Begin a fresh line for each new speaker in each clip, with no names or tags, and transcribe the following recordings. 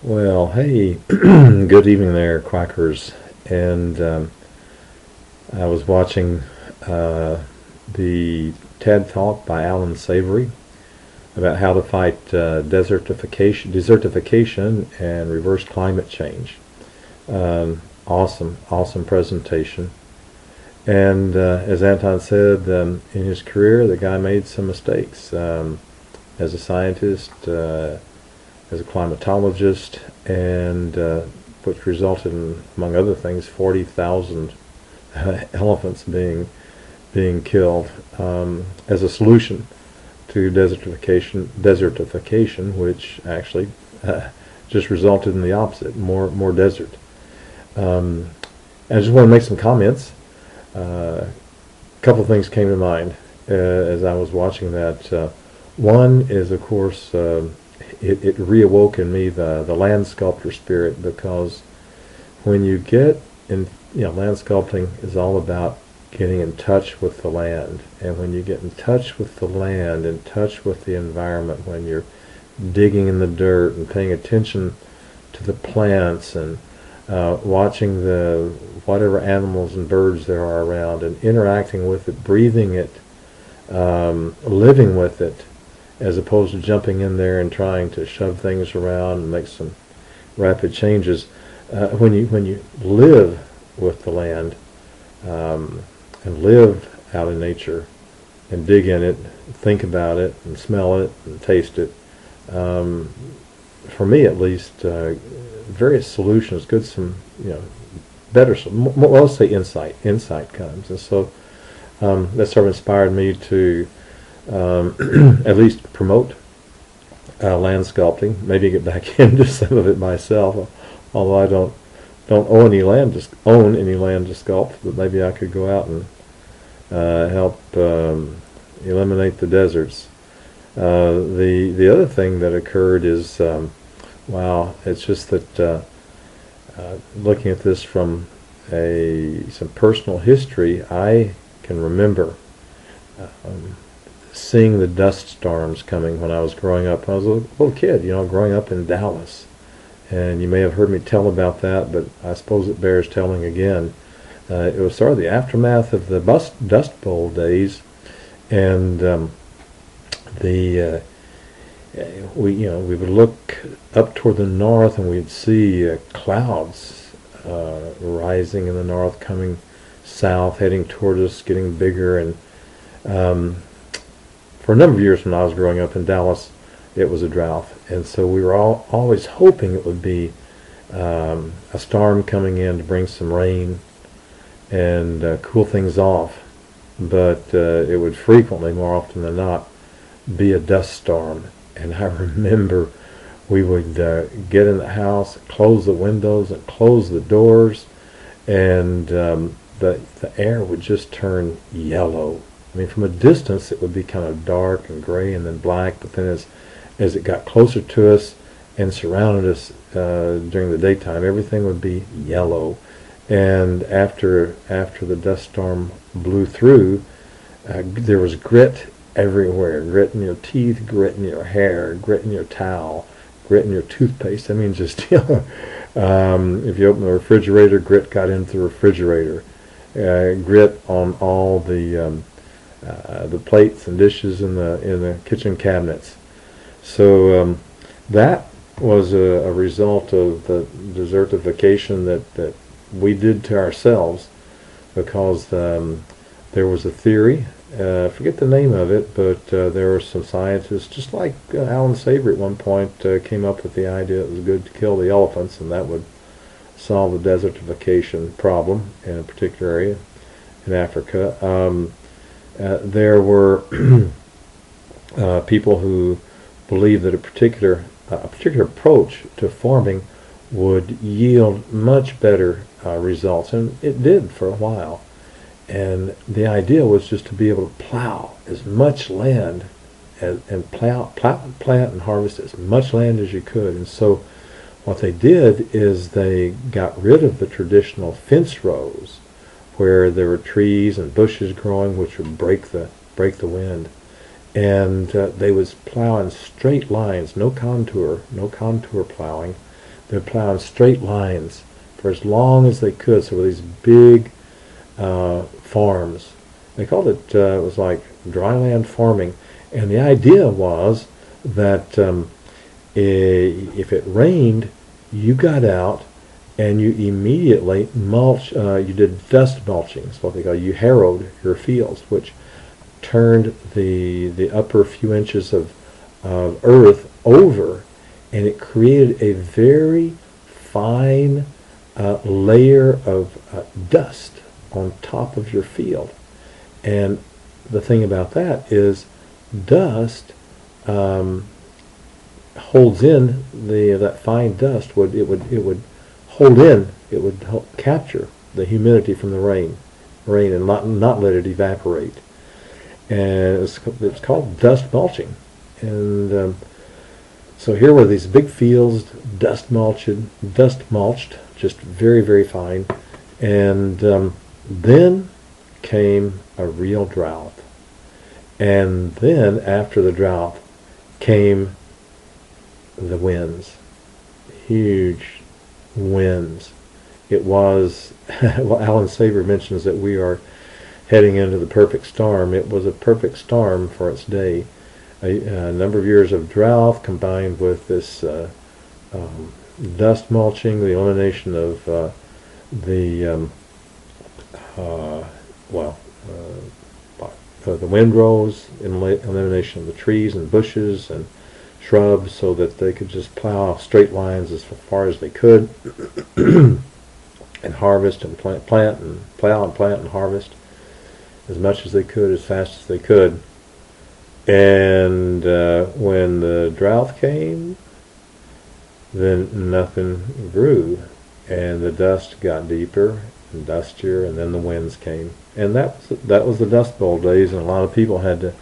Well, hey, good evening there, Quackers. And I was watching the TED Talk by Alan Savory about how to fight desertification and reverse climate change. Awesome presentation. And as Anton said, in his career, the guy made some mistakes as a scientist, as a climatologist, and which resulted in, among other things, 40,000 elephants being killed as a solution to desertification, which actually just resulted in the opposite, more desert. And I just want to make some comments. A couple of things came to mind as I was watching that. One is, of course, it reawoke in me the land sculptor spirit, because when you get in, land sculpting is all about getting in touch with the land. And when you get in touch with the land, in touch with the environment, when you're digging in the dirt and paying attention to the plants and watching the whatever animals and birds there are around and interacting with it, breathing it, living with it, as opposed to jumping in there and trying to shove things around and make some rapid changes. When you live with the land and live out in nature and dig in it, think about it and smell it and taste it, for me at least, various solutions, better, well, let's say insight comes. And so that sort of inspired me to at least promote land sculpting, maybe get back into some of it myself, although I don't own any land to sculpt, but maybe I could go out and help eliminate the deserts. The other thing that occurred is, wow, it's just that looking at this from some personal history, I can remember seeing the dust storms coming when I was growing up. I was a little kid, growing up in Dallas. And you may have heard me tell about that, but I suppose it bears telling again. It was sort of the aftermath of the Dust Bowl days, and we would look up toward the north, and we'd see clouds rising in the north, coming south, heading toward us, getting bigger. And for a number of years when I was growing up in Dallas, it was a drought, and so we were always hoping it would be a storm coming in to bring some rain and cool things off. But it would frequently, more often than not, be a dust storm. And I remember we would get in the house, close the windows and close the doors, and the air would just turn yellow. I mean, from a distance it would be kind of dark and gray and then black, but then as it got closer to us and surrounded us during the daytime, everything would be yellow. And after the dust storm blew through, there was grit everywhere. Grit in your teeth, grit in your hair, grit in your towel, grit in your toothpaste. I mean, just, if you open the refrigerator, grit got into the refrigerator. Grit on all the plates and dishes in the kitchen cabinets. So that was a result of the desertification that we did to ourselves, because there was a theory, I forget the name of it, but there were some scientists, just like Alan Savory at one point, came up with the idea it was good to kill the elephants, and that would solve the desertification problem in a particular area in Africa. There were people who believed that a particular approach to farming would yield much better results, and it did for a while. And the idea was just to be able to plow as much land and plant and harvest as much land as you could. And so what they did is they got rid of the traditional fence rows where there were trees and bushes growing which would break the wind. And they was plow in straight lines, no contour plowing. They would plow in straight lines for as long as they could. So these big farms. They called it, it was like dryland farming. And the idea was that if it rained, you got out and you immediately mulch, you did dust mulching, is what they call it. You harrowed your fields, which turned the upper few inches of earth over, and it created a very fine layer of dust on top of your field. And the thing about that is dust holds in that fine dust it would hold in, it would help capture the humidity from the rain and not let it evaporate. And it's called dust mulching. And so here were these big fields, dust mulched, just very, very fine. And then came a real drought. And then after the drought came the winds, huge winds. It was, well, Alan Savory mentions that we are heading into the perfect storm. It was a perfect storm for its day. A number of years of drought combined with this dust mulching, the elimination of the windrows, elimination of the trees and bushes and shrubs, so that they could just plow straight lines as far as they could and harvest and plant and plow and plant and harvest as much as they could, as fast as they could. And when the drought came, then nothing grew, and the dust got deeper and dustier, and then the winds came. And that was the Dust Bowl days, and a lot of people had to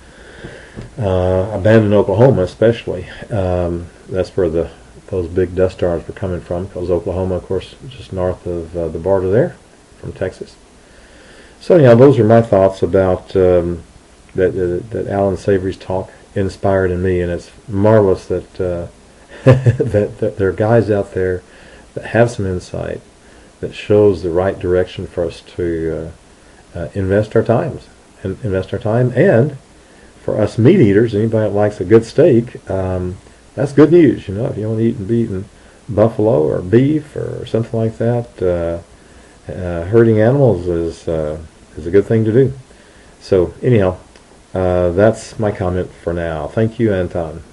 abandon Oklahoma, especially. That's where those big dust storms were coming from, because Oklahoma, of course, is just north of the border there from Texas. So anyhow, those are my thoughts about that Alan Savory's talk inspired in me, and it's marvelous that that there are guys out there that have some insight that shows the right direction for us to invest our time, and for us meat eaters, anybody that likes a good steak, that's good news. You know, if you want to be eating buffalo or beef or something like that, herding animals is a good thing to do. So anyhow, that's my comment for now. Thank you, Anton.